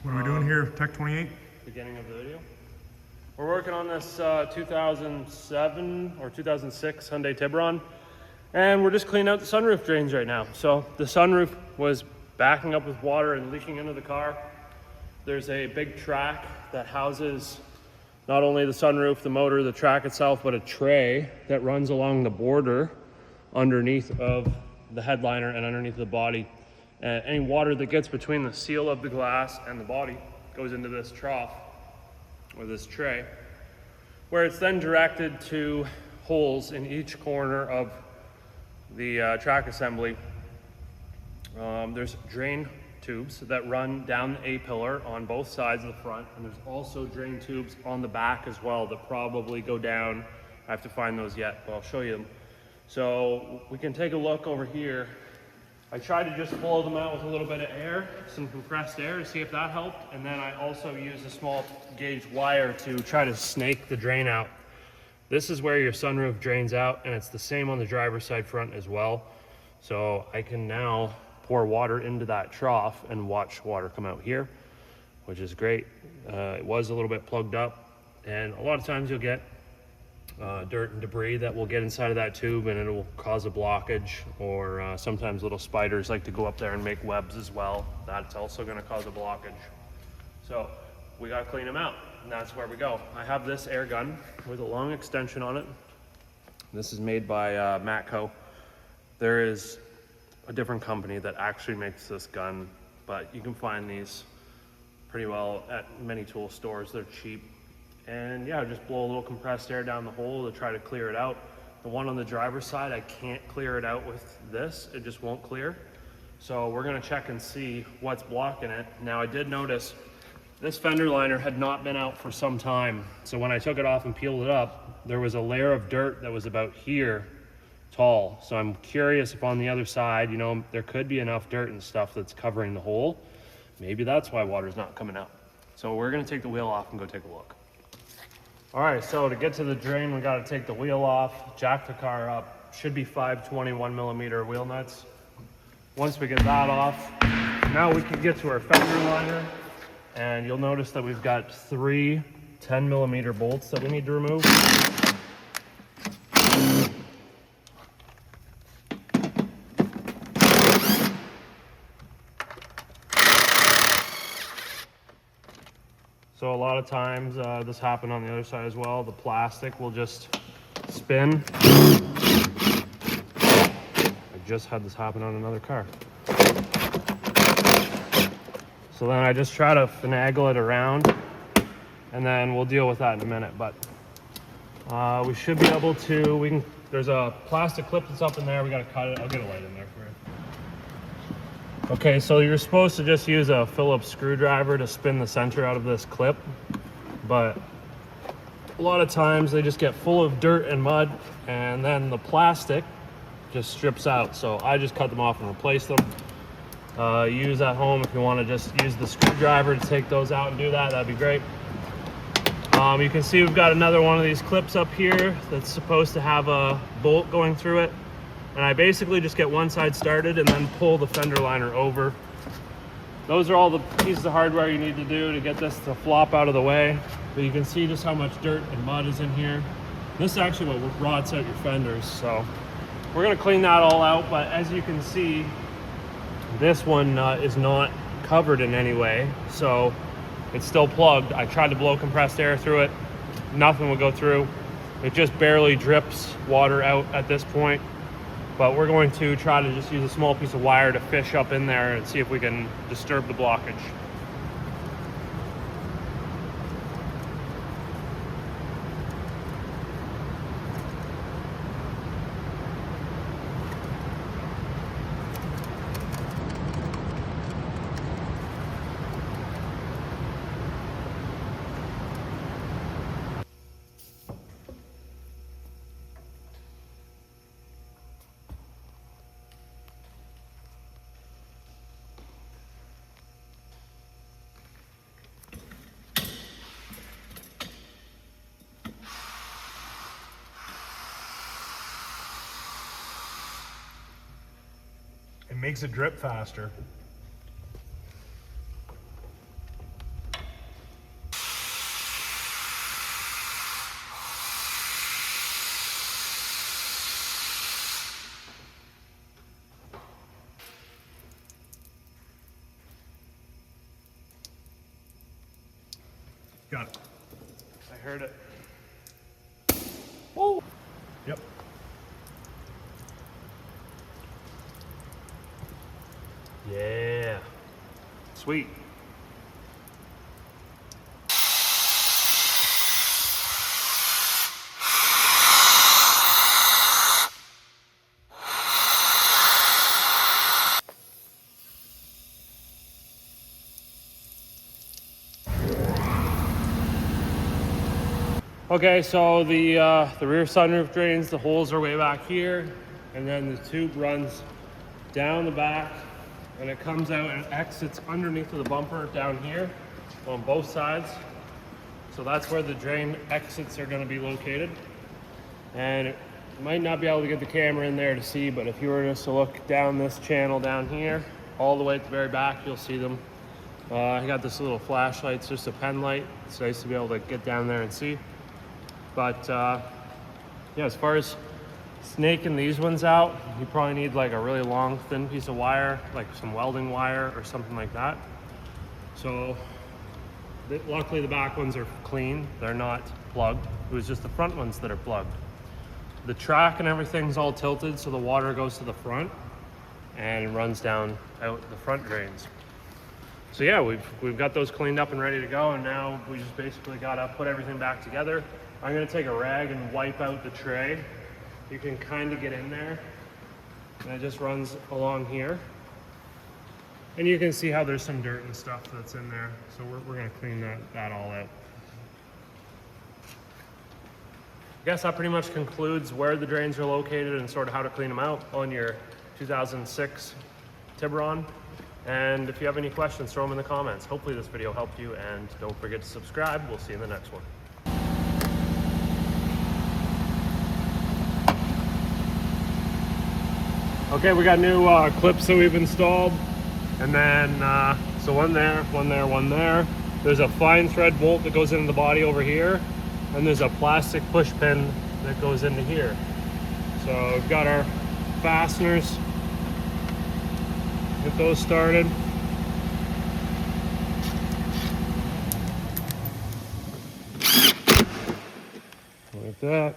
What are we doing here, Tech 28? Beginning of the video. We're working on this 2007 or 2006 Hyundai Tiburon, and we're just cleaning out the sunroof drains right now. So the sunroof was backing up with water and leaking into the car. There's a big track that houses not only the sunroof, the motor, the track itself, but a tray that runs along the border underneath of the headliner and underneath the body. And any water that gets between the seal of the glass and the body goes into this trough or this tray, where it's then directed to holes in each corner of the track assembly. There's drain tubes that run down the A-pillar on both sides of the front, and there's also drain tubes on the back as well that probably go down. I have to find those yet, but I'll show you them. So we can take a look over here. I tried to just blow them out with a little bit of air, some compressed air, to see if that helped. And then I also used a small gauge wire to try to snake the drain out. This is where your sunroof drains out, and it's the same on the driver's side front as well. So I can now pour water into that trough and watch water come out here, which is great. It was a little bit plugged up, and a lot of times you'll get dirt and debris that will get inside of that tube, and it will cause a blockage, or sometimes little spiders like to go up there and make webs as well. That's also going to cause a blockage. So we got to clean them out, and that's where we go. I have this air gun with a long extension on it. This is made by Matco. There is a different company that actually makes this gun, but you can find these pretty well at many tool stores. They're cheap. And yeah, just blow a little compressed air down the hole to try to clear it out. The one on the driver's side, I can't clear it out with this. It just won't clear. So we're gonna check and see what's blocking it. Now I did notice this fender liner had not been out for some time. So when I took it off and peeled it up, there was a layer of dirt that was about here tall. So I'm curious if on the other side, you know, there could be enough dirt and stuff that's covering the hole. Maybe that's why water's not coming out. So we're gonna take the wheel off and go take a look. All right, so to get to the drain, we got to take the wheel off, jack the car up. Should be 521 millimeter wheel nuts. Once we get that off, now we can get to our fender liner, and you'll notice that we've got 3 10 millimeter bolts that we need to remove. So a lot of times, this happened on the other side as well. The plastic will just spin. I just had this happen on another car. So then I just try to finagle it around, and then we'll deal with that in a minute. But we should be able to, there's a plastic clip that's up in there. We got to cut it. I'll get a light in there for you. Okay, so you're supposed to just use a Phillips screwdriver to spin the center out of this clip, but a lot of times they just get full of dirt and mud, and then the plastic just strips out. So I just cut them off and replace them. Use at home if you want to just use the screwdriver to take those out and do that, that'd be great. You can see we've got another one of these clips up here that's supposed to have a bolt going through it. And I basically just get one side started and then pull the fender liner over. Those are all the pieces of hardware you need to do to get this to flop out of the way. But you can see just how much dirt and mud is in here. This is actually what rots out your fenders. So we're gonna clean that all out, but as you can see, this one is not covered in any way. So it's still plugged. I tried to blow compressed air through it. Nothing will go through. It just barely drips water out at this point. But we're going to try to just use a small piece of wire to fish up in there and see if we can disturb the blockage. It makes it drip faster. Got it. I heard it. Oh. Yep. Yeah. Sweet. Okay, so the rear sunroof drains, the holes are way back here, and then the tube runs down the back, and it comes out and exits underneath of the bumper down here on both sides. So that's where the drain exits are going to be located. And it might not be able to get the camera in there to see, but if you were just to look down this channel down here, all the way at the very back, you'll see them. I got this little flashlight, it's just a pen light. It's nice to be able to get down there and see. But yeah, as far as snaking these ones out, you probably need like a really long, thin piece of wire, like some welding wire or something like that. So luckily the back ones are clean, they're not plugged. It was just the front ones that are plugged. The track and everything's all tilted, so the water goes to the front and it runs down out the front drains. So yeah, we've got those cleaned up and ready to go, and now we just basically gotta put everything back together. I'm gonna take a rag and wipe out the tray. You can kind of get in there, and it just runs along here. And you can see how there's some dirt and stuff that's in there. So we're gonna clean that all out. I guess that pretty much concludes where the drains are located and sort of how to clean them out on your 2006 Tiburon. And if you have any questions, throw them in the comments. Hopefully this video helped you, and don't forget to subscribe. We'll see you in the next one. Okay, we got new clips that we've installed, and then so one there, one there, one there. There's a fine thread bolt that goes into the body over here, and there's a plastic push pin that goes into here. So we've got our fasteners. Get those started. Like that.